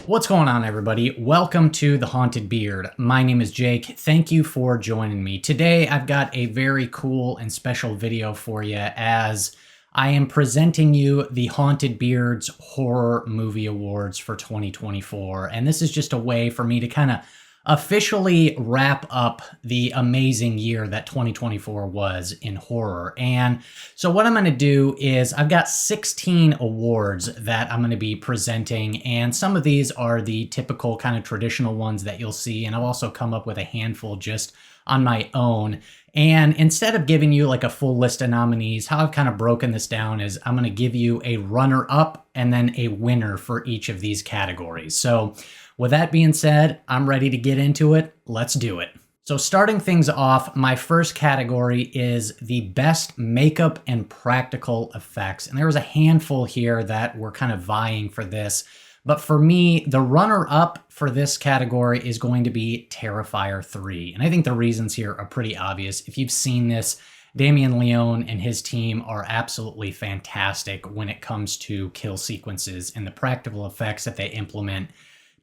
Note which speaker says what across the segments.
Speaker 1: What's going on, everybody? Welcome to The Haunted Beard. My name is Jake. Thank you for joining me. Today, I've got a very cool and special video for you as I am presenting you the Haunted Beard's Horror Movie Awards for 2024. And this is just a way for me to kind of officially wrap up the amazing year that 2024 was in horror. And so what I'm going to do is I've got 16 awards that I'm going to be presenting, and some of these are the typical kind of traditional ones that you'll see, and I've also come up with a handful just on my own. And instead of giving you like a full list of nominees, how I've kind of broken this down is I'm going to give you a runner-up and then a winner for each of these categories. So with that being said, I'm ready to get into it. Let's do it. So starting things off, my first category is the best makeup and practical effects. And there was a handful here that were kind of vying for this. But for me, the runner-up for this category is going to be Terrifier 3. And I think the reasons here are pretty obvious. If you've seen this, Damien Leone and his team are absolutely fantastic when it comes to kill sequences, and the practical effects that they implement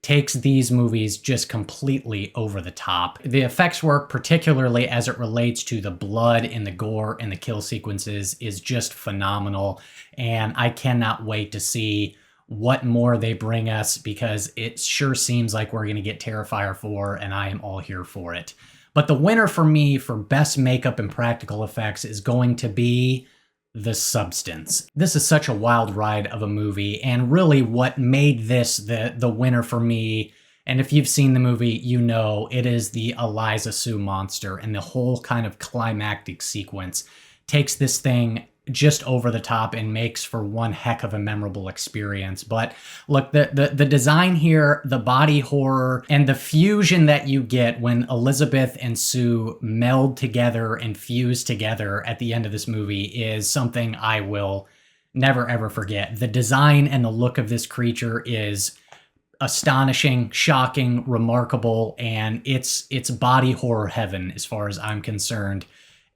Speaker 1: takes these movies just completely over the top. The effects work, particularly as it relates to the blood and the gore and the kill sequences, is just phenomenal. And I cannot wait to see what more they bring us, because it sure seems like we're going to get Terrifier 4, and I am all here for it. But the winner for me for best makeup and practical effects is going to be The Substance. This is such a wild ride of a movie, and really what made this the winner for me, and if you've seen the movie, you know it is the Eliza Sue monster, and the whole kind of climactic sequence takes this thing just over the top and makes for one heck of a memorable experience. But look, the design here, the body horror, and the fusion that you get when Elizabeth and Sue meld together and fuse together at the end of this movie is something I will never ever forget. The design and the look of this creature is astonishing, shocking, remarkable, and it's body horror heaven as far as I'm concerned.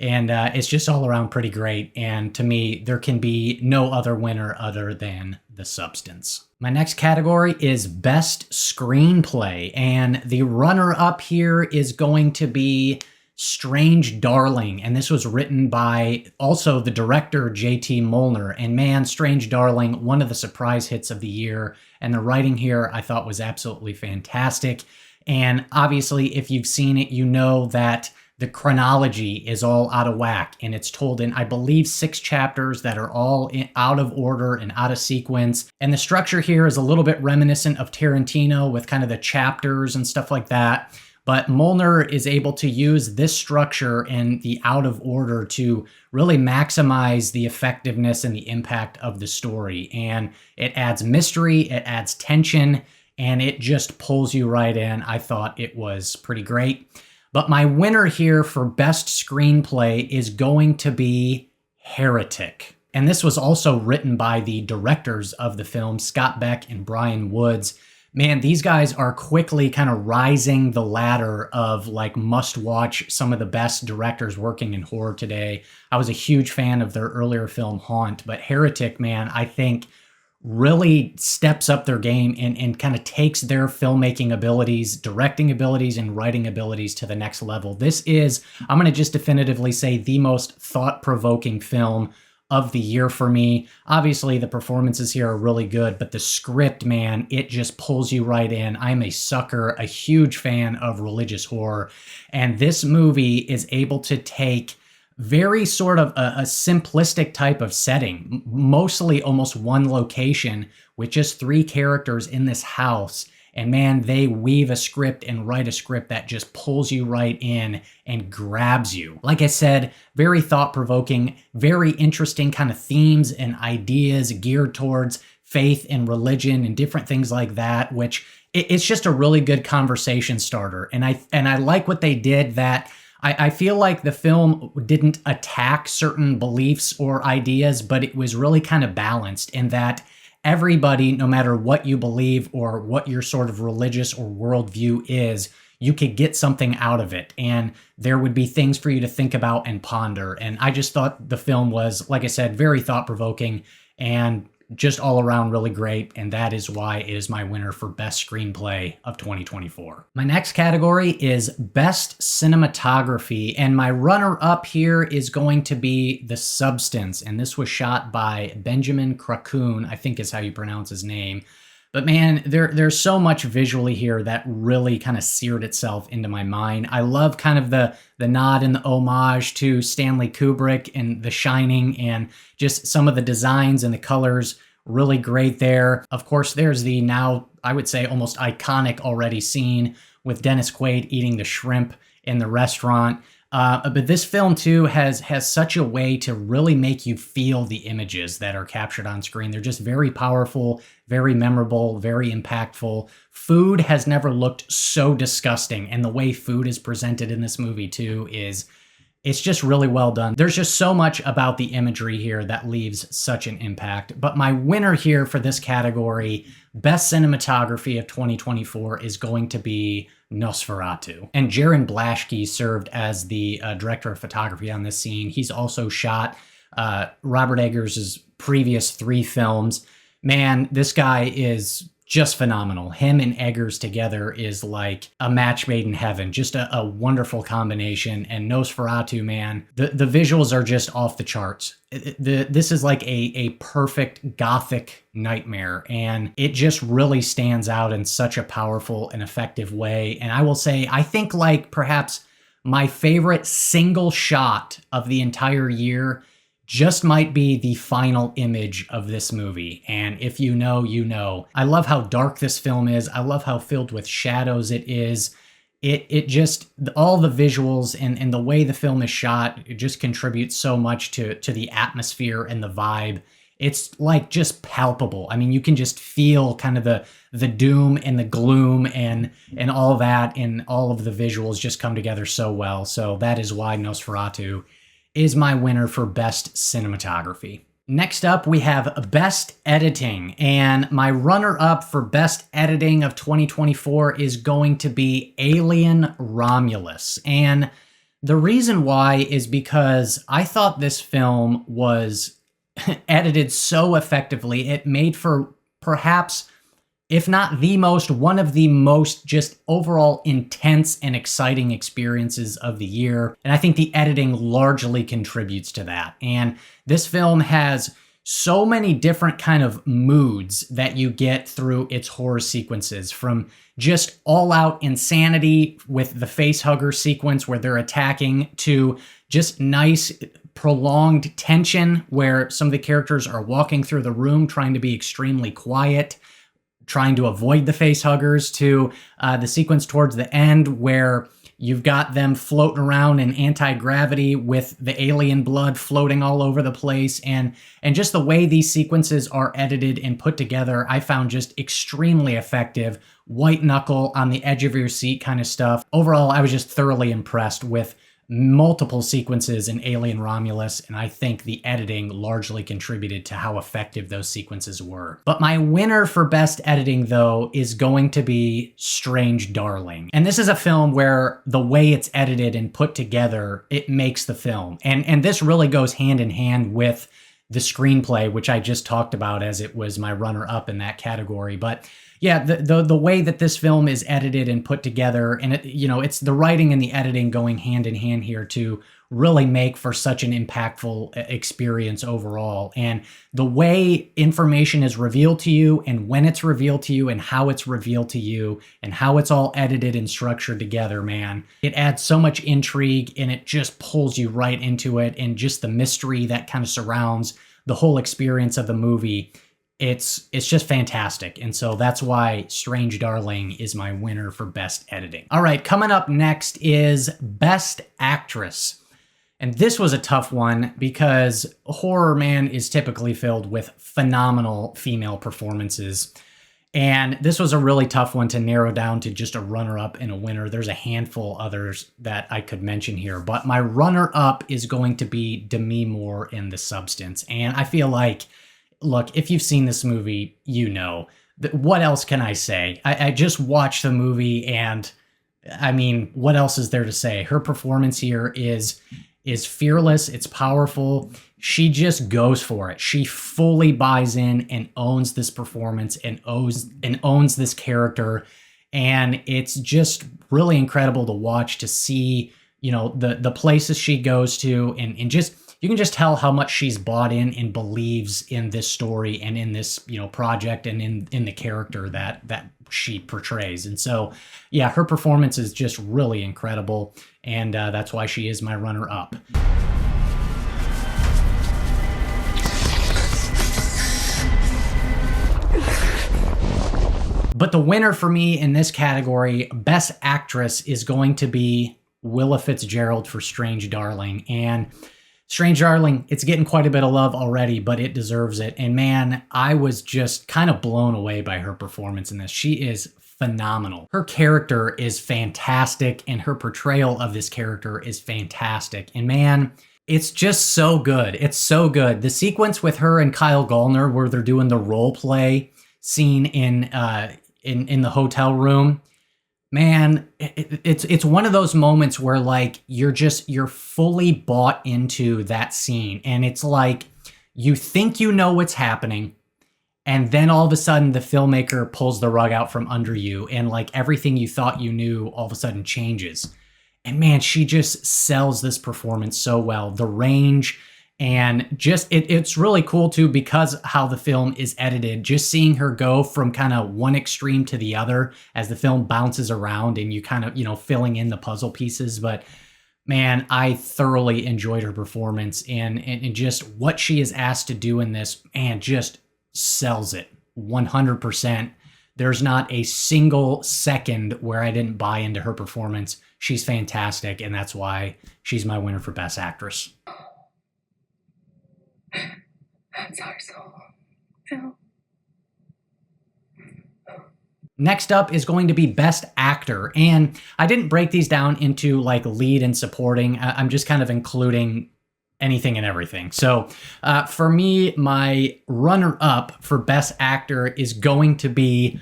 Speaker 1: And it's just all around pretty great. And to me, there can be no other winner other than The Substance. My next category is Best Screenplay. And the runner-up here is going to be Strange Darling. And this was written by also the director, J.T. Molnar. And man, Strange Darling, one of the surprise hits of the year. And the writing here I thought was absolutely fantastic. And obviously, if you've seen it, you know that the chronology is all out of whack, and it's told in, I believe, 6 chapters that are all out of order and out of sequence. And the structure here is a little bit reminiscent of Tarantino with kind of the chapters and stuff like that. But Molnar is able to use this structure and the out of order to really maximize the effectiveness and the impact of the story. And it adds mystery, it adds tension, and it just pulls you right in. I thought it was pretty great. But my winner here for Best Screenplay is going to be Heretic. And this was also written by the directors of the film, Scott Beck and Brian Woods. Man, these guys are quickly kind of rising the ladder of like must-watch, some of the best directors working in horror today. I was a huge fan of their earlier film, Haunt, but Heretic, man, I think really steps up their game and kind of takes their filmmaking abilities, directing abilities, and writing abilities to the next level. This is, I'm going to just definitively say, the most thought-provoking film of the year for me. Obviously, the performances here are really good, but the script, man, it just pulls you right in. I'm a sucker, a huge fan of religious horror, and this movie is able to take very sort of a simplistic type of setting, mostly almost one location with just 3 characters in this house. And man, they weave a script and write a script that just pulls you right in and grabs you. Like I said, very thought-provoking, very interesting kind of themes and ideas geared towards faith and religion and different things like that, which it's just a really good conversation starter. And I like what they did, that I feel like the film didn't attack certain beliefs or ideas, but it was really kind of balanced in that everybody, no matter what you believe or what your sort of religious or worldview is, you could get something out of it. And there would be things for you to think about and ponder. And I just thought the film was, like I said, very thought-provoking. And just all around really great, and that is why it is my winner for Best Screenplay of 2024. My next category is Best Cinematography, and my runner-up here is going to be The Substance, and this was shot by Benjamin Krakoun, I think is how you pronounce his name. But man, there's so much visually here that really kind of seared itself into my mind. I love kind of the nod and the homage to Stanley Kubrick and The Shining, and just some of the designs and the colors, really great there. Of course, there's the now, I would say, almost iconic already scene with Dennis Quaid eating the shrimp in the restaurant. But this film, too, has such a way to really make you feel the images that are captured on screen. They're just very powerful, very memorable, very impactful. Food has never looked so disgusting, and the way food is presented in this movie, too, it's just really well done. There's just so much about the imagery here that leaves such an impact. But my winner here for this category, Best Cinematography of 2024, is going to be Nosferatu. And Jaron Blaschke served as the director of photography on this scene. He's also shot Robert Eggers' previous 3 films. Man, this guy is just phenomenal. Him and Eggers together is like a match made in heaven. Just a wonderful combination. And Nosferatu, man, the visuals are just off the charts. This is like a perfect gothic nightmare, and it just really stands out in such a powerful and effective way. And I will say, I think like perhaps my favorite single shot of the entire year just might be the final image of this movie. And if you know, you know. I love how dark this film is. I love how filled with shadows it is. It just, all the visuals and the way the film is shot, it just contributes so much to the atmosphere and the vibe. It's like just palpable. I mean, you can just feel kind of the doom and the gloom and all that, and all of the visuals just come together so well. So that is why Nosferatu is my winner for Best Cinematography. Next up, we have Best Editing, and my runner-up for Best Editing of 2024 is going to be Alien Romulus. And the reason why is because I thought this film was edited so effectively. It made for perhaps, if not the most, one of the most just overall intense and exciting experiences of the year. And I think the editing largely contributes to that. And this film has so many different kind of moods that you get through its horror sequences, from just all-out insanity with the facehugger sequence where they're attacking, to just nice prolonged tension where some of the characters are walking through the room trying to be extremely quiet, trying to avoid the facehuggers, to the sequence towards the end where you've got them floating around in anti-gravity with the alien blood floating all over the place. And just the way these sequences are edited and put together, I found just extremely effective. White knuckle on the edge of your seat kind of stuff. Overall, I was just thoroughly impressed with multiple sequences in Alien Romulus, and I think the editing largely contributed to how effective those sequences were. But my winner for Best Editing, though, is going to be Strange Darling. And this is a film where the way it's edited and put together, it makes the film. And this really goes hand in hand with the screenplay, which I just talked about as it was my runner-up in that category. But yeah, the way that this film is edited and put together, and it's the writing and the editing going hand in hand here to really make for such an impactful experience overall. And the way information is revealed to you, and when it's revealed to you, and how it's revealed to you, and how it's all edited and structured together, man, it adds so much intrigue, and it just pulls you right into it, and just the mystery that kind of surrounds the whole experience of the movie. It's just fantastic. And so that's why Strange Darling is my winner for Best Editing. All right, coming up next is Best Actress. And this was a tough one because horror, man, is typically filled with phenomenal female performances. And this was a really tough one to narrow down to just a runner-up and a winner. There's a handful others that I could mention here, but my runner-up is going to be Demi Moore in The Substance. And I feel like, look, if you've seen this movie, you know. What else can I say? I just watched the movie, and I mean, what else is there to say? Her performance here is is fearless. It's powerful. She just goes for it. She fully buys in and owns this performance and owns this character. And it's just really incredible to watch, to see, you know, the places she goes to, and just, you can just tell how much she's bought in and believes in this story and in this, you know, project, and in the character that she portrays. And so, yeah, her performance is just really incredible, and that's why she is my runner-up. But the winner for me in this category, Best Actress, is going to be Willa Fitzgerald for Strange Darling. And Strange Darling, it's getting quite a bit of love already, but it deserves it. And man, I was just kind of blown away by her performance in this. She is phenomenal. Her character is fantastic, and her portrayal of this character is fantastic. And man, it's just so good. It's so good. The sequence with her and Kyle Gallner where they're doing the role play scene in the hotel room, man, it's one of those moments where like you're fully bought into that scene, and it's like you think you know what's happening, and then all of a sudden the filmmaker pulls the rug out from under you, and like everything you thought you knew all of a sudden changes. And man, she just sells this performance so well. The range, and just it's really cool too, because how the film is edited, just seeing her go from kind of one extreme to the other as the film bounces around, and you kind of, you know, filling in the puzzle pieces. But man, I thoroughly enjoyed her performance, and just what she is asked to do in this, man, just sells it 100%. There's not a single second where I didn't buy into her performance. She's fantastic, and that's why she's my winner for Best Actress.
Speaker 2: That's our soul. No.
Speaker 1: Next up is going to be Best Actor, and I didn't break these down into like lead and supporting. I'm just kind of including anything and everything. So for me, my runner-up for Best Actor is going to be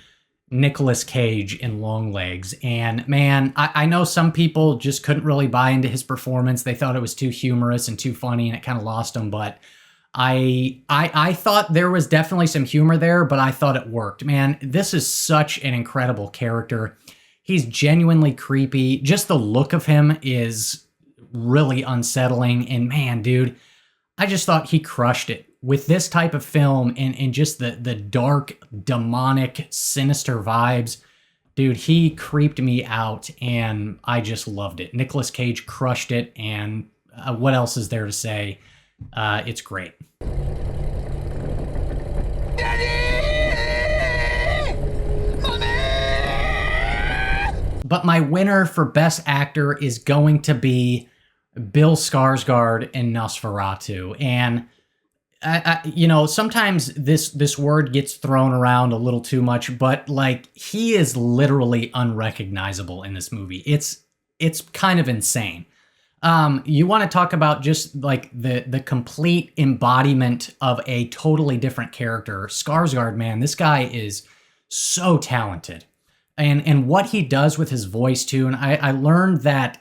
Speaker 1: Nicolas Cage in Longlegs. And man, I know some people just couldn't really buy into his performance. They thought it was too humorous and too funny, and it kind of lost them. But I thought there was definitely some humor there, but I thought it worked. Man, this is such an incredible character. He's genuinely creepy. Just the look of him is really unsettling. And man, dude, I just thought he crushed it with this type of film, and just the dark, demonic, sinister vibes. Dude, he creeped me out, and I just loved it. Nicolas Cage crushed it, and what else is there to say? It's great.
Speaker 2: Daddy! Mommy!
Speaker 1: But my winner for Best Actor is going to be Bill Skarsgård in Nosferatu. And you know, sometimes this word gets thrown around a little too much, but like, he is literally unrecognizable in this movie. It's kind of insane. You want to talk about just like the complete embodiment of a totally different character. Skarsgård, man, this guy is so talented. And what he does with his voice too. And I learned that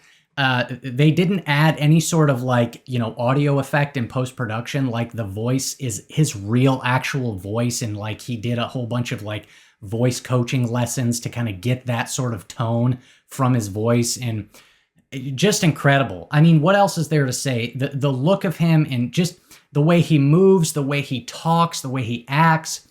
Speaker 1: they didn't add any sort of like, you know, audio effect in post-production. Like, the voice is his real actual voice. And like, he did a whole bunch of like voice coaching lessons to kind of get that sort of tone from his voice. And just incredible. I mean, what else is there to say? The look of him, and just the way he moves, the way he talks, the way he acts,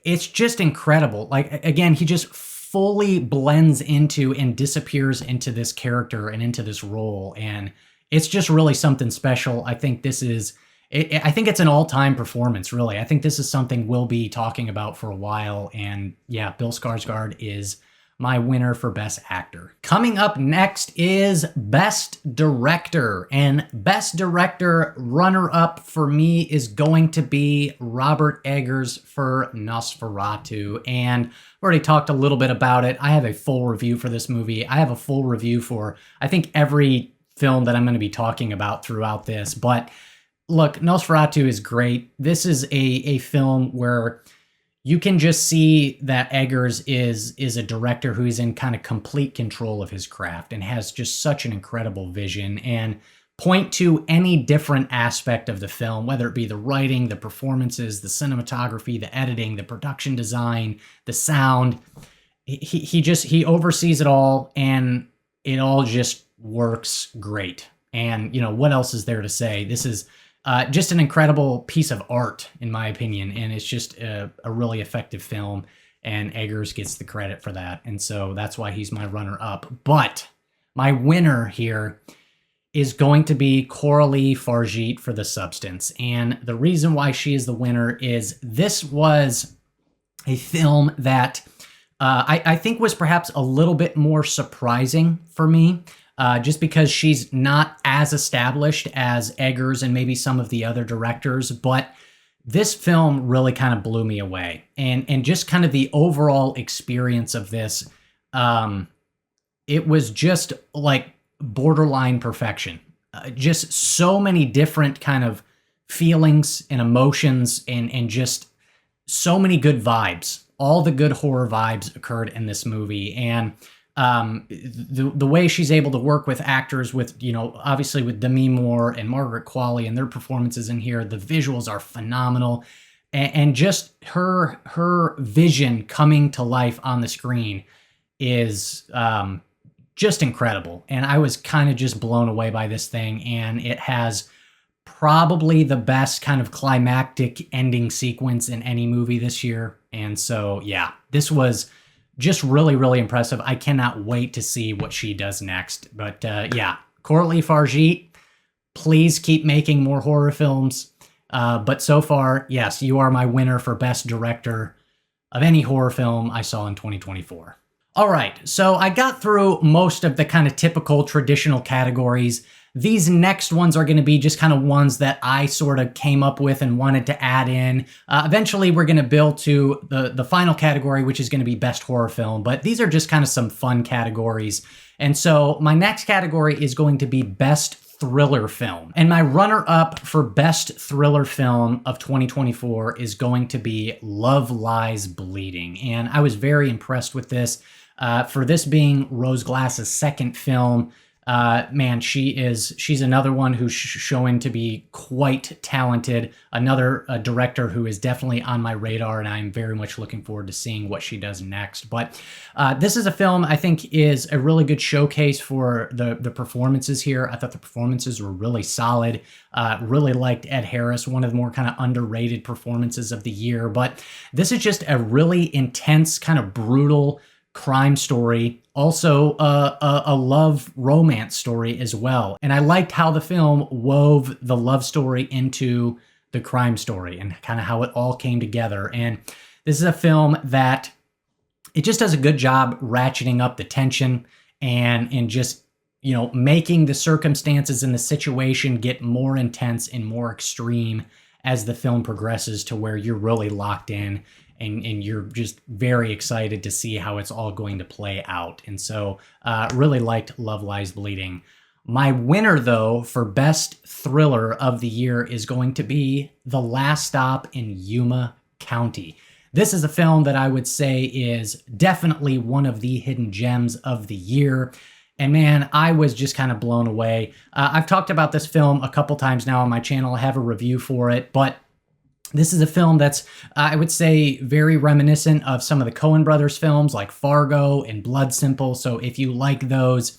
Speaker 1: it's just incredible. Like, again, he just fully blends into and disappears into this character and into this role. And it's just really something special. I think this is, I think it's an all-time performance, really. I think this is something we'll be talking about for a while. And yeah, Bill Skarsgård is my winner for Best Actor. Coming up next is Best Director. And Best Director runner-up for me is going to be Robert Eggers for Nosferatu. And I've already talked a little bit about it. I have a full review for this movie. I have a full review for, I think, every film that I'm going to be talking about throughout this. But look, Nosferatu is great. This is a film where you can just see that Eggers is a director who is in kind of complete control of his craft and has just such an incredible vision. And point to any different aspect of the film, whether it be the writing, the performances, the cinematography, the editing, the production design, the sound. He oversees it all, and it all just works great. And what else is there to say? This is just an incredible piece of art, in my opinion, and it's just a really effective film. And Eggers gets the credit for that, and so that's why he's my runner-up. But my winner here is going to be Coralie Fargeat for The Substance. And the reason why she is the winner is this was a film that I think was perhaps a little bit more surprising for me, just because she's not as established as Eggers and maybe some of the other directors. But this film really kind of blew me away. And just kind of the overall experience of this, it was just like borderline perfection. Just so many different kind of feelings and emotions and just so many good vibes. All the good horror vibes occurred in this movie. And the way she's able to work with actors with, obviously with Demi Moore and Margaret Qualley and their performances in here, the visuals are phenomenal. And just her vision coming to life on the screen is just incredible. And I was kind of just blown away by this thing. And it has probably the best kind of climactic ending sequence in any movie this year. And so, yeah, this was just really, really impressive. I cannot wait to see what she does next. But yeah, Coralie Fargeat, please keep making more horror films. But so far, yes, you are my winner for Best Director of any horror film I saw in 2024. All right, so I got through most of the kind of typical traditional categories. These next ones are going to be just kind of ones that I sort of came up with and wanted to add in. Eventually, we're going to build to the final category, which is going to be Best Horror Film. But these are just kind of some fun categories. And so my next category is going to be Best Thriller Film. And my runner-up for Best Thriller Film of 2024 is going to be Love Lies Bleeding. And I was very impressed with this. For this being Rose Glass's second film, man, she's another one who's showing to be quite talented. Another director who is definitely on my radar, and I'm very much looking forward to seeing what she does next. But this is a film I think is a really good showcase for the performances here. I thought the performances were really solid. Really liked Ed Harris, one of the more kind of underrated performances of the year. But this is just a really intense, kind of brutal crime story, also a love romance story as well. And I liked how the film wove the love story into the crime story and kind of how it all came together. And this is a film that it just does a good job ratcheting up the tension and just, making the circumstances and the situation get more intense and more extreme as the film progresses to where you're really locked in. And you're just very excited to see how it's all going to play out. And so really liked Love Lies Bleeding. My winner, though, for Best Thriller of the year is going to be The Last Stop in Yuma County. This is a film that I would say is definitely one of the hidden gems of the year. And man, I was just kind of blown away. I've talked about this film a couple times now on my channel. I have a review for it, but this is a film that's, I would say, very reminiscent of some of the Coen brothers films like Fargo and Blood Simple. So if you like those,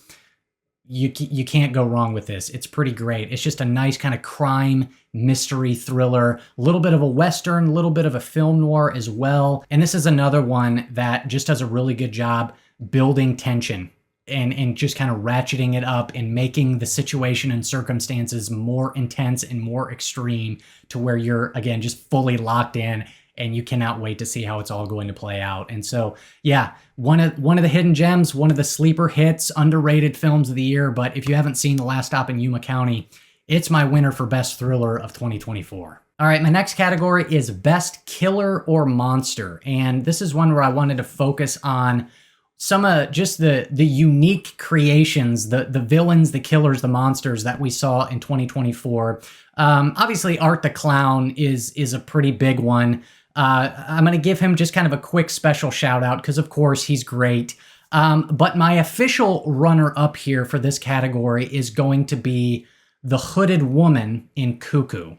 Speaker 1: you can't go wrong with this. It's pretty great. It's just a nice kind of crime mystery thriller, a little bit of a Western, a little bit of a film noir as well. And this is another one that just does a really good job building tension and just kind of ratcheting it up and making the situation and circumstances more intense and more extreme to where you're, again, just fully locked in and you cannot wait to see how it's all going to play out. And so, yeah, one of the hidden gems, one of the sleeper hits, underrated films of the year. But if you haven't seen The Last Stop in Yuma County, it's my winner for Best Thriller of 2024. All right, my next category is Best Killer or Monster. And this is one where I wanted to focus on some of just the unique creations, the villains, the killers, the monsters that we saw in 2024. Obviously, Art the Clown is a pretty big one. I'm going to give him just kind of a quick special shout out because, of course, he's great. But my official runner-up here for this category is going to be the hooded woman in Cuckoo.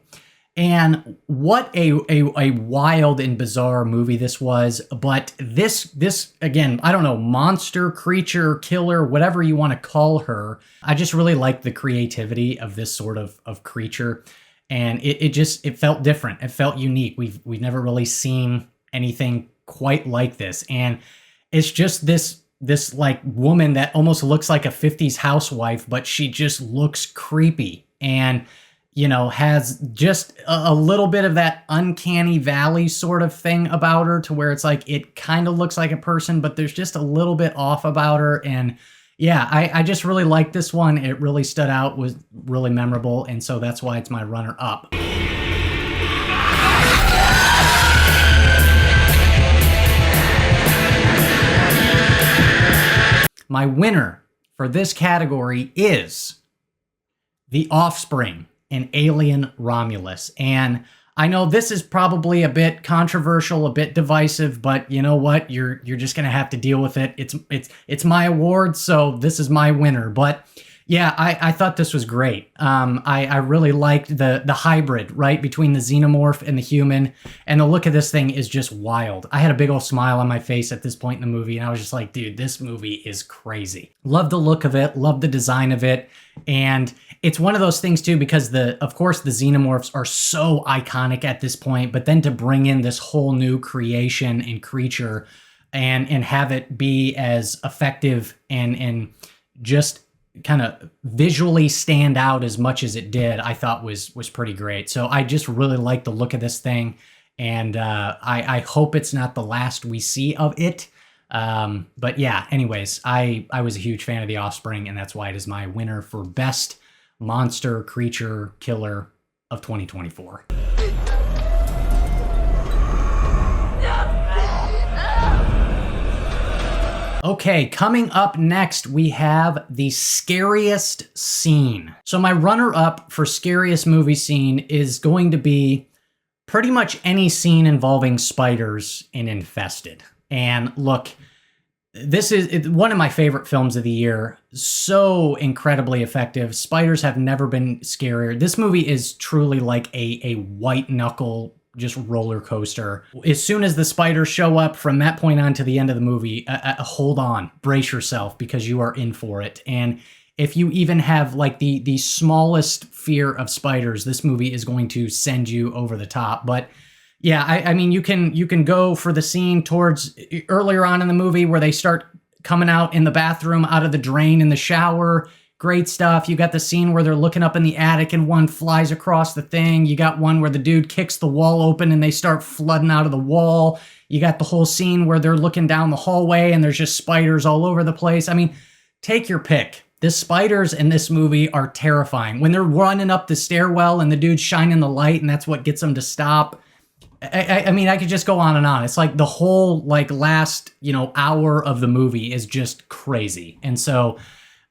Speaker 1: And what a wild and bizarre movie this was. But this again, I don't know, monster, creature, killer, whatever you want to call her. I just really like the creativity of this sort of creature. And it felt different. It felt unique. We've never really seen anything quite like this. And it's just this like woman that almost looks like a 50s housewife, but she just looks creepy. And has just a little bit of that uncanny valley sort of thing about her, to where it's like it kind of looks like a person, but there's just a little bit off about her. And yeah, I just really liked this one. It really stood out, was really memorable, and so that's why it's my runner-up. My winner for this category is The Offspring, an Alien Romulus. And I know this is probably a bit controversial, a bit divisive, but you know what? You're just gonna have to deal with it. It's my award, so this is my winner. But yeah, I thought this was great. I really liked the hybrid, right, between the xenomorph and the human, and the look of this thing is just wild. I had a big old smile on my face at this point in the movie, and I was just like, dude, this movie is crazy. Love the look of it, love the design of it, and it's one of those things too, because of course the xenomorphs are so iconic at this point, but then to bring in this whole new creation and creature and have it be as effective and just kind of visually stand out as much as it did, I thought was pretty great. So I just really like the look of this thing, and I hope it's not the last we see of it. But yeah, anyways, I was a huge fan of The Offspring, and that's why it is my winner for best monster creature killer of 2024. Okay, coming up next, we have the scariest scene. So my runner-up for scariest movie scene is going to be pretty much any scene involving spiders and infested. And look, this is one of my favorite films of the year. So incredibly effective. Spiders have never been scarier. This movie is truly like a white knuckle, just roller coaster. As soon as the spiders show up, from that point on to the end of the movie, hold on, brace yourself, because you are in for it. And if you even have like the smallest fear of spiders, this movie is going to send you over the top. But yeah, I mean, you can go for the scene towards earlier on in the movie where they start coming out in the bathroom out of the drain in the shower. Great stuff. You got the scene where they're looking up in the attic and one flies across the thing. You got one where the dude kicks the wall open and they start flooding out of the wall. You got the whole scene where they're looking down the hallway and there's just spiders all over the place. I mean, take your pick. The spiders in this movie are terrifying. When they're running up the stairwell and the dude's shining the light and that's what gets them to stop. I mean, I could just go on and on. It's like the whole last, hour of the movie is just crazy. And so,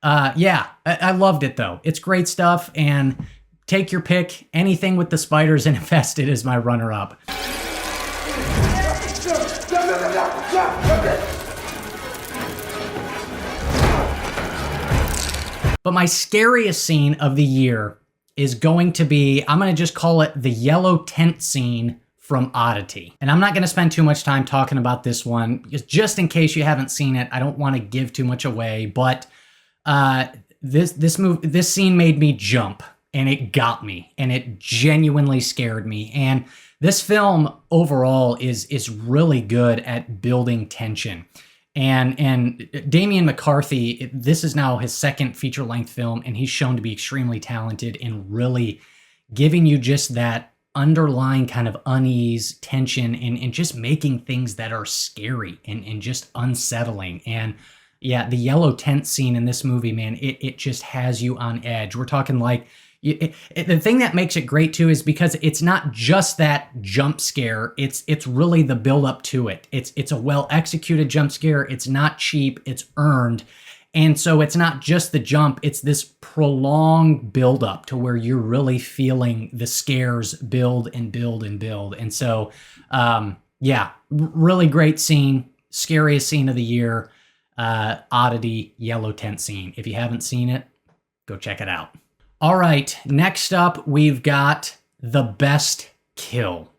Speaker 1: yeah, I loved it though. It's great stuff, and take your pick. Anything with the spiders and infested is my runner-up. But my scariest scene of the year is going to be, I'm going to just call it the yellow tent scene from Oddity. And I'm not going to spend too much time talking about this one, because just in case you haven't seen it, I don't want to give too much away, but this scene made me jump, and it got me, and it genuinely scared me. And this film overall is really good at building tension. And Damian McCarthy, this is now his second feature-length film, and he's shown to be extremely talented in really giving you just that underlying kind of unease, tension, and just making things that are scary and just unsettling. And yeah, the yellow tent scene in this movie, man, it just has you on edge. We're talking like, the thing that makes it great too is because it's not just that jump scare, it's really the build up to it. It's a well executed jump scare. It's not cheap, it's earned. And so it's not just the jump, it's this prolonged build up to where you're really feeling the scares build and build and build. And so, yeah, really great scene, scariest scene of the year, Oddity, yellow tent scene. If you haven't seen it, go check it out. All right, next up, we've got the best kill.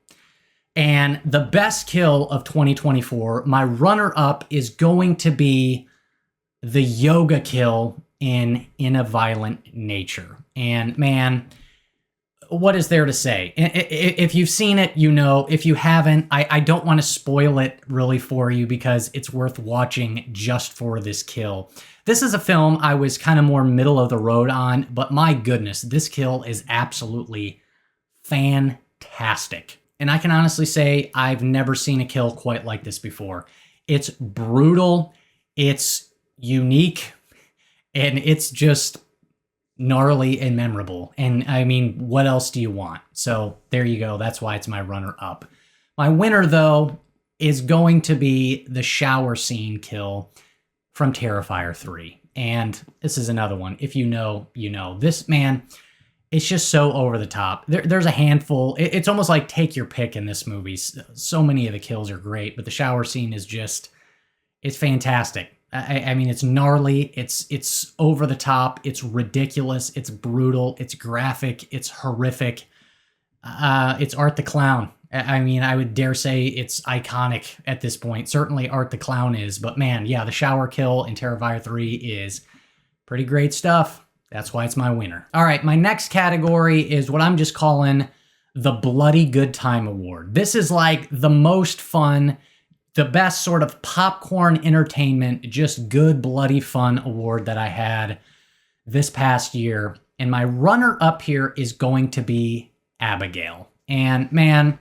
Speaker 1: And the best kill of 2024, my runner-up is going to be the yoga kill in a violent nature. And man, what is there to say? If you've seen it, you know. If you haven't, I don't want to spoil it really for you because it's worth watching just for this kill. This is a film I was kind of more middle of the road on, but my goodness, this kill is absolutely fantastic. And I can honestly say I've never seen a kill quite like this before. It's brutal, it's unique, and it's just gnarly and memorable. And I mean, what else do you want? So there you go. That's why it's my runner-up. My winner, though, is going to be the shower scene kill from Terrifier 3. And this is another one. If you know, you know. This, man, it's just so over the top. There's a handful. It's almost like take your pick in this movie. So many of the kills are great, but the shower scene is just, it's fantastic. I mean, it's gnarly. It's over the top. It's ridiculous. It's brutal. It's graphic. It's horrific. It's Art the Clown. I mean, I would dare say it's iconic at this point. Certainly Art the Clown is, but man, yeah, the shower kill in Terrifier 3 is pretty great stuff. That's why it's my winner. All right, my next category is what I'm just calling the Bloody Good Time Award. This is like the most fun, the best sort of popcorn entertainment, just good bloody fun award that I had this past year. And my runner-up here is going to be Abigail. And man,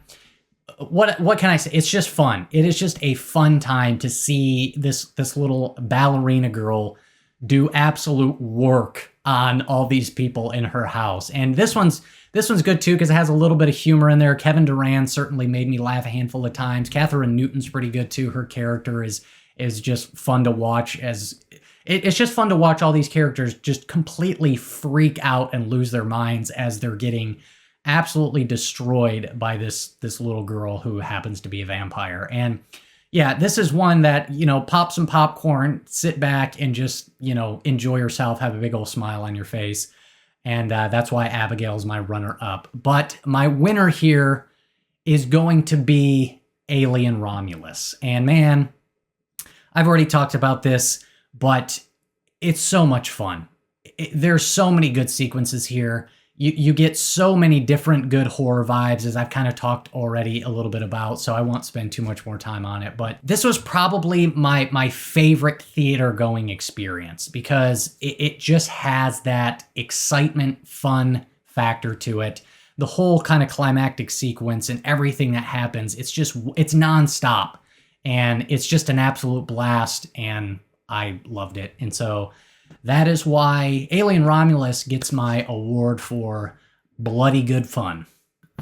Speaker 1: what can I say? It's just fun. It is just a fun time to see this little ballerina girl do absolute work on all these people in her house. And this one's good too because it has a little bit of humor in there. Kevin Durant certainly made me laugh a handful of times. Catherine Newton's pretty good too. Her character is just fun to watch. It's just fun to watch all these characters just completely freak out and lose their minds as they're getting absolutely destroyed by this little girl who happens to be a vampire. And yeah, this is one that, you know, pop some popcorn, sit back and just, you know, enjoy yourself, have a big old smile on your face. And that's why Abigail's my runner-up. But my winner here is going to be Alien Romulus. And man, I've already talked about this, but it's so much fun. There's so many good sequences here. You get so many different good horror vibes, as I've kind of talked already a little bit about, so I won't spend too much more time on it. But this was probably my favorite theater-going experience because it just has that excitement, fun factor to it. The whole kind of climactic sequence and everything that happens, it's nonstop. And it's just an absolute blast, and I loved it. And so that is why Alien Romulus gets my award for bloody good fun.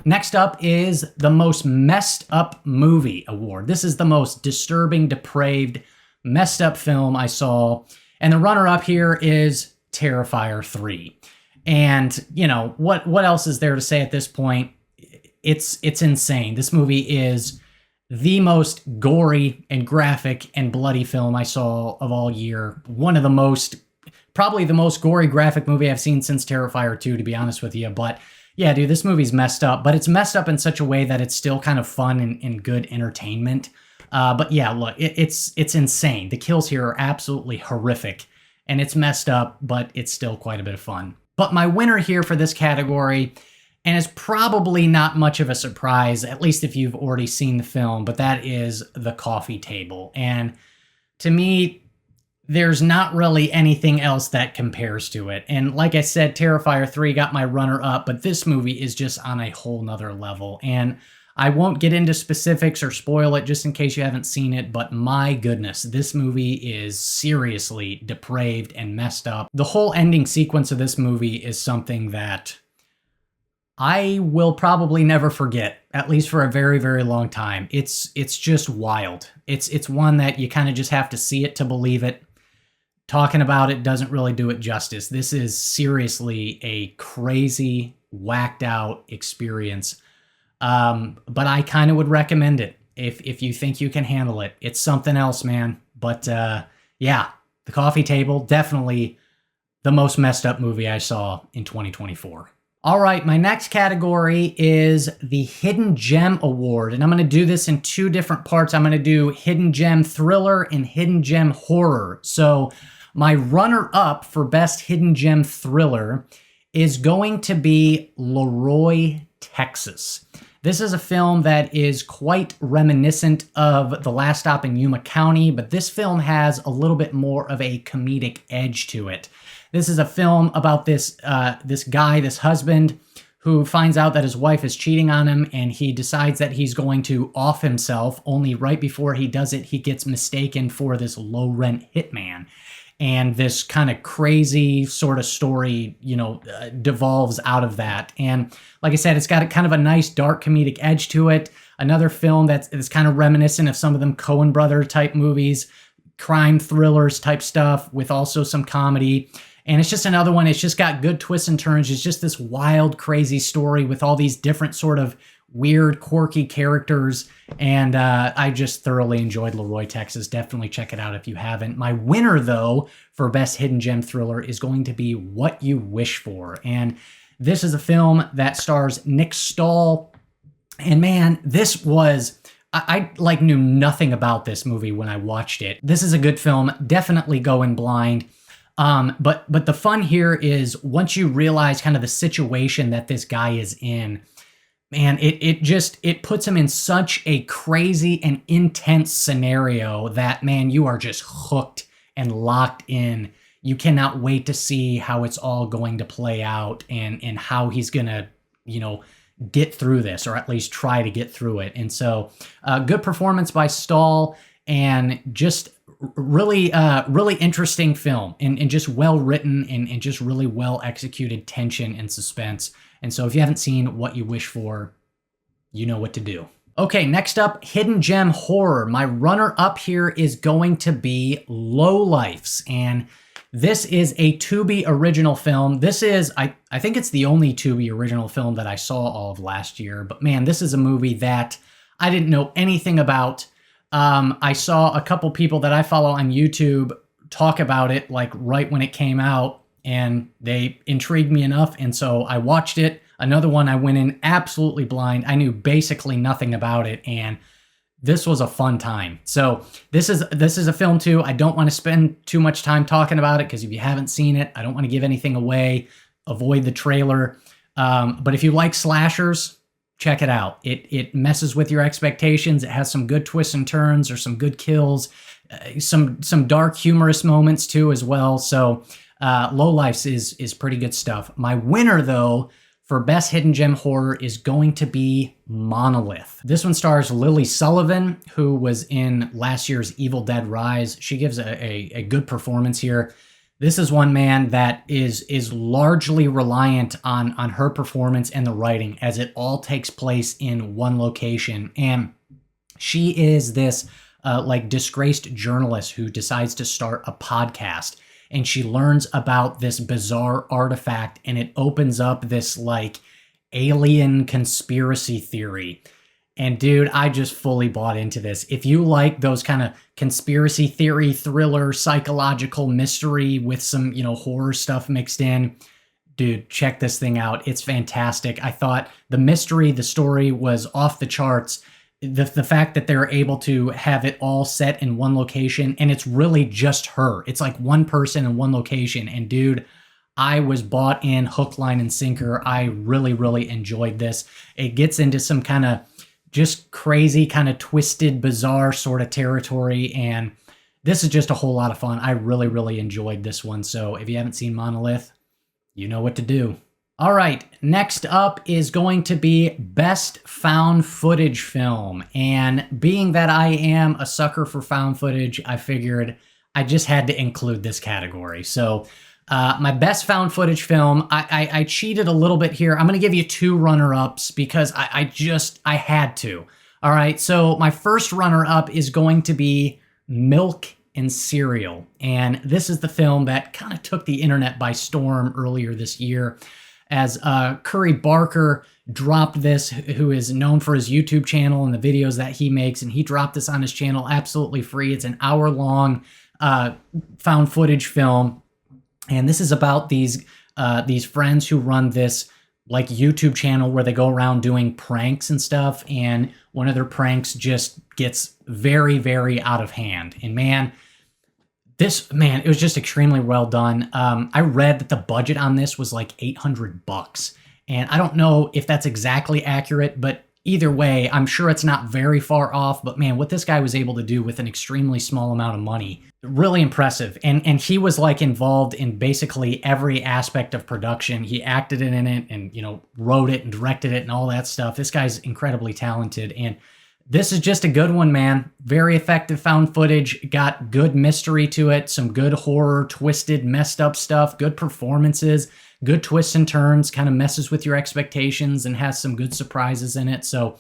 Speaker 1: Next up is the most messed up movie award. This is the most disturbing, depraved, messed up film I saw. And the runner-up here is Terrifier 3. And, you know, what else is there to say at this point? It's insane. This movie is the most gory and graphic and bloody film I saw of all year. Probably the most gory graphic movie I've seen since Terrifier 2, to be honest with you. But yeah, dude, this movie's messed up, but it's messed up in such a way that it's still kind of fun and good entertainment. But yeah, look, it's insane. The kills here are absolutely horrific, and it's messed up, but it's still quite a bit of fun. But my winner here for this category, and it's probably not much of a surprise, at least if you've already seen the film, but that is The Coffee Table. And to me, there's not really anything else that compares to it. And like I said, Terrifier 3 got my runner-up, but this movie is just on a whole nother level. And I won't get into specifics or spoil it just in case you haven't seen it, but my goodness, this movie is seriously depraved and messed up. The whole ending sequence of this movie is something that I will probably never forget, at least for a very, very long time. It's just wild. It's one that you kind of just have to see it to believe it. Talking about it doesn't really do it justice. This is seriously a crazy, whacked out experience. But I kind of would recommend it if you think you can handle it. It's something else, man. But yeah, The Coffee Table, definitely the most messed up movie I saw in 2024. All right, my next category is the Hidden Gem Award, and I'm going to do this in two different parts. I'm going to do Hidden Gem Thriller and Hidden Gem Horror. So my runner-up for Best Hidden Gem Thriller is going to be Leroy, Texas. This is a film that is quite reminiscent of The Last Stop in Yuma County, but this film has a little bit more of a comedic edge to it. This is a film about this husband, who finds out that his wife is cheating on him, and he decides that he's going to off himself, only right before he does it, he gets mistaken for this low-rent hitman. And this kind of crazy sort of story, devolves out of that. And like I said, it's got kind of a nice dark comedic edge to it. Another film that's kind of reminiscent of some of them Coen brother type movies, crime thrillers type stuff with also some comedy. And it's just another one. It's just got good twists and turns. It's just this wild, crazy story with all these different sort of weird, quirky characters. And I just thoroughly enjoyed Leroy, Texas. Definitely check it out if you haven't. My winner, though, for Best Hidden Gem Thriller is going to be What You Wish For. And this is a film that stars Nick Stahl. And man, this was... I knew nothing about this movie when I watched it. This is a good film. Definitely go in blind. But the fun here is once you realize kind of the situation that this guy is in, man, it puts him in such a crazy and intense scenario that, man, you are just hooked and locked in. You cannot wait to see how it's all going to play out and how he's going to, get through this, or at least try to get through it. And so good performance by Stahl, and just really interesting film, and just well written, and just really well executed tension and suspense. And so if you haven't seen What You Wish For, you know what to do. Okay, next up, Hidden Gem Horror. My runner up here is going to be Lowlifes, and this is a Tubi original film. This is, I think it's the only Tubi original film that I saw all of last year. But man, this is a movie that I didn't know anything about. I saw a couple people that I follow on YouTube talk about it like right when it came out, and they intrigued me enough. And so I watched it. Another one, I went in absolutely blind. I knew basically nothing about it, and this was a fun time. So this is a film too. I don't want to spend too much time talking about it because if you haven't seen it, I don't want to give anything away. Avoid the trailer. But if you like slashers, check it out. It messes with your expectations. It has some good twists and turns, or some good kills, some dark humorous moments too as well. So Lowlifes is pretty good stuff. My winner, though, for Best Hidden Gem Horror is going to be Monolith. This one stars Lily Sullivan, who was in last year's Evil Dead Rise. She gives a good performance here. This is one, man, that is largely reliant on her performance and the writing, as it all takes place in one location. And she is this disgraced journalist who decides to start a podcast. And she learns about this bizarre artifact, and it opens up this alien conspiracy theory. And dude, I just fully bought into this. If you like those kind of conspiracy theory, thriller, psychological mystery with some, horror stuff mixed in, dude, check this thing out. It's fantastic. I thought the mystery, the story was off the charts. The fact that they're able to have it all set in one location, and it's really just her. It's like one person in one location. And dude, I was bought in hook, line, and sinker. I really, really enjoyed this. It gets into some kind of just crazy, kind of twisted, bizarre sort of territory. And this is just a whole lot of fun. I really, really enjoyed this one. So if you haven't seen Monolith, you know what to do. All right, next up is going to be Best Found Footage Film. And being that I am a sucker for found footage, I figured I just had to include this category. So my Best Found Footage Film, I cheated a little bit here. I'm going to give you two runner-ups because I had to. All right, so my first runner-up is going to be Milk and Cereal. And this is the film that kind of took the internet by storm earlier this year, as Curry Barker dropped this, who is known for his YouTube channel and the videos that he makes, and he dropped this on his channel absolutely free. It's an hour-long found footage film, And this is about these friends who run this like YouTube channel where they go around doing pranks and stuff. And one of their pranks just gets very, very out of hand. And man, it was just extremely well done. I read that the budget on this was like $800, and I don't know if that's exactly accurate, but either way, I'm sure it's not very far off. But man, what this guy was able to do with an extremely small amount of money, really impressive. And he was like involved in basically every aspect of production. He acted in it, and wrote it and directed it and all that stuff. This guy's incredibly talented, and this is just a good one, man. Very effective found footage, got good mystery to it, some good horror, twisted, messed up stuff, good performances, good twists and turns, kind of messes with your expectations and has some good surprises in it. So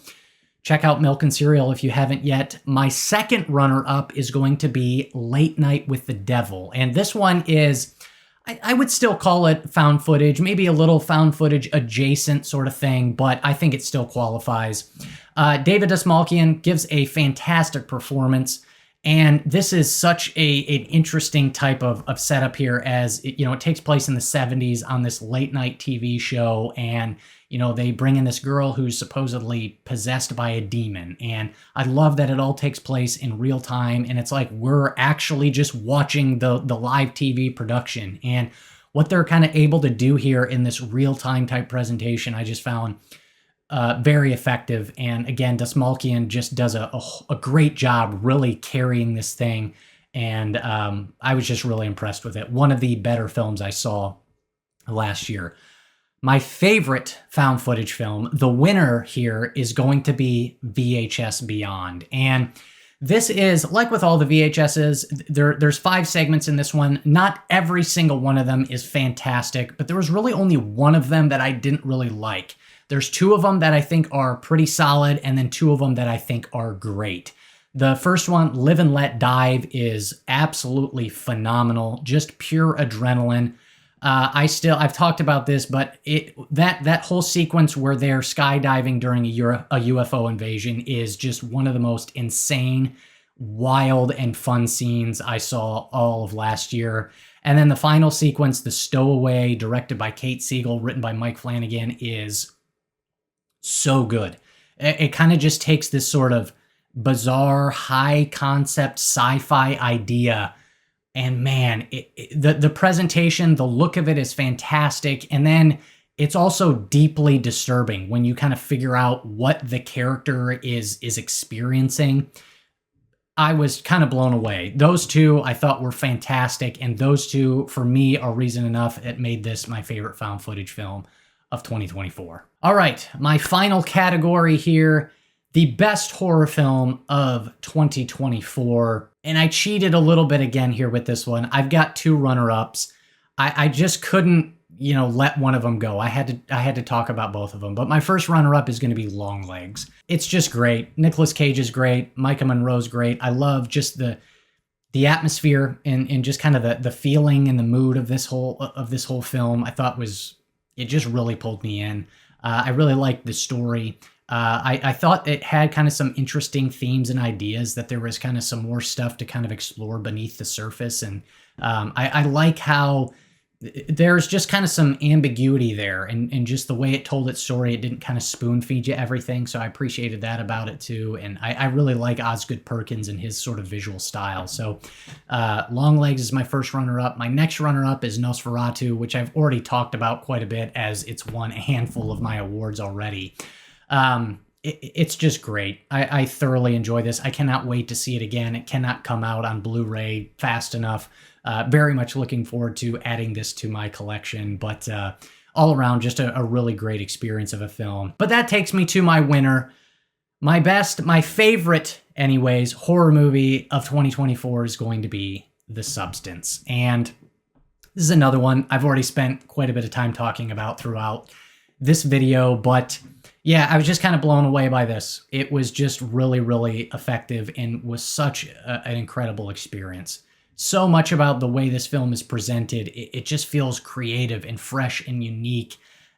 Speaker 1: check out Milk and Cereal if you haven't yet. My second runner-up is going to be Late Night with the Devil. And this one is, I would still call it found footage, maybe a little found footage adjacent sort of thing, but I think it still qualifies. David Dastmalchian gives a fantastic performance, and this is such an interesting type of setup here, as it takes place in the 70s on this late night TV show, and they bring in this girl who's supposedly possessed by a demon. And I love that it all takes place in real time, and it's like we're actually just watching the live TV production. And what they're kind of able to do here in this real-time type presentation, I just found very effective. And again, Dastmalchian just does a great job really carrying this thing. And I was just really impressed with it. One of the better films I saw last year. My favorite found footage film, the winner here, is going to be VHS Beyond. And this is, like with all the VHSs, there's 5 segments in this one. Not every single one of them is fantastic, but there was really only one of them that I didn't really like. There's 2 of them that I think are pretty solid, and then 2 of them that I think are great. The first one, Live and Let Dive, is absolutely phenomenal. Just pure adrenaline. I've talked about this, but that whole sequence where they're skydiving during a UFO invasion is just one of the most insane, wild, and fun scenes I saw all of last year. And then the final sequence, The Stowaway, directed by Kate Siegel, written by Mike Flanagan, is so good. It kind of just takes this sort of bizarre, high concept sci-fi idea, and man, the presentation, the look of it is fantastic. And then it's also deeply disturbing when you kind of figure out what the character is experiencing. I was kind of blown away. Those 2 I thought were fantastic, and those 2 for me are reason enough it made this my favorite found footage film of 2024. All right, my final category here, the best horror film of 2024. And I cheated a little bit again here with this one. I've got 2 runner-ups. I just couldn't, let one of them go. I had to talk about both of them. But my first runner-up is going to be Longlegs. It's just great. Nicolas Cage is great. Micah Monroe's great. I love just the atmosphere and just kind of the feeling and the mood of this whole film. I thought it just really pulled me in. I really liked the story. I thought it had kind of some interesting themes and ideas, that there was kind of some more stuff to kind of explore beneath the surface. And I like how there's just kind of some ambiguity there, and just the way it told its story, it didn't kind of spoon feed you everything. So I appreciated that about it too. And I really like Osgood Perkins and his sort of visual style. So Longlegs is my first runner-up. My next runner-up is Nosferatu, which I've already talked about quite a bit, as it's won a handful of my awards already. It's just great. I thoroughly enjoy this. I cannot wait to see it again. It cannot come out on Blu-ray fast enough. Very much looking forward to adding this to my collection, but all around just a really great experience of a film. But that takes me to my winner. My favorite anyways, horror movie of 2024 is going to be The Substance. And this is another one I've already spent quite a bit of time talking about throughout this video, but yeah, I was just kind of blown away by this. It was just really, really effective and was such an incredible experience. So much about the way this film is presented, it just feels creative and fresh and unique.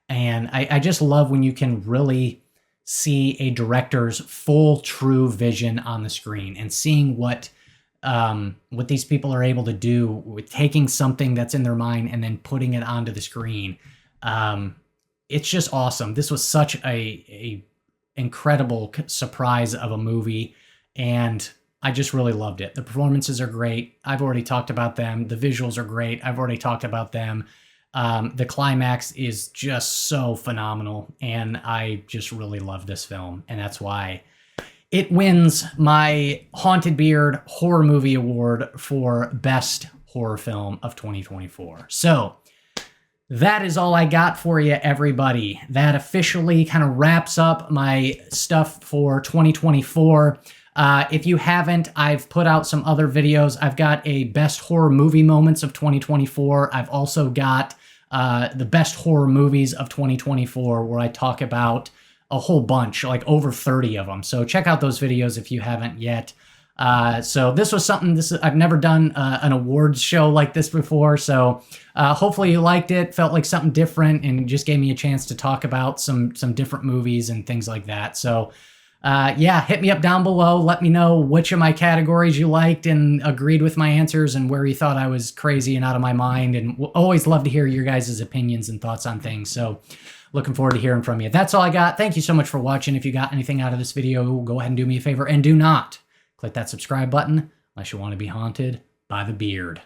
Speaker 1: And I just love when you can really see a director's full, true vision on the screen, and seeing what what these people are able to do with taking something that's in their mind and then putting it onto the screen. It's just awesome. This was such a incredible surprise of a movie, and I just really loved it. The performances are great. I've already talked about them. The visuals are great. I've already talked about them. The climax is just so phenomenal, and I just really love this film, and that's why it wins my Haunted Beard Horror Movie Award for Best Horror Film of 2024. So that is all I got for you, everybody. That officially kind of wraps up my stuff for 2024. If you haven't, I've put out some other videos. I've got a Best Horror Movie Moments of 2024. I've also got the Best Horror Movies of 2024, where I talk about a whole bunch, like over 30 of them. So check out those videos if you haven't yet. So this was something, I've never done an awards show like this before. So hopefully you liked it, felt like something different, and just gave me a chance to talk about some different movies and things like that. So yeah, hit me up down below. Let me know which of my categories you liked and agreed with my answers, and where you thought I was crazy and out of my mind. And we'll always love to hear your guys' opinions and thoughts on things. So looking forward to hearing from you. That's all I got. Thank you so much for watching. If you got anything out of this video, go ahead and do me a favor, and do not click that subscribe button unless you want to be haunted by the beard.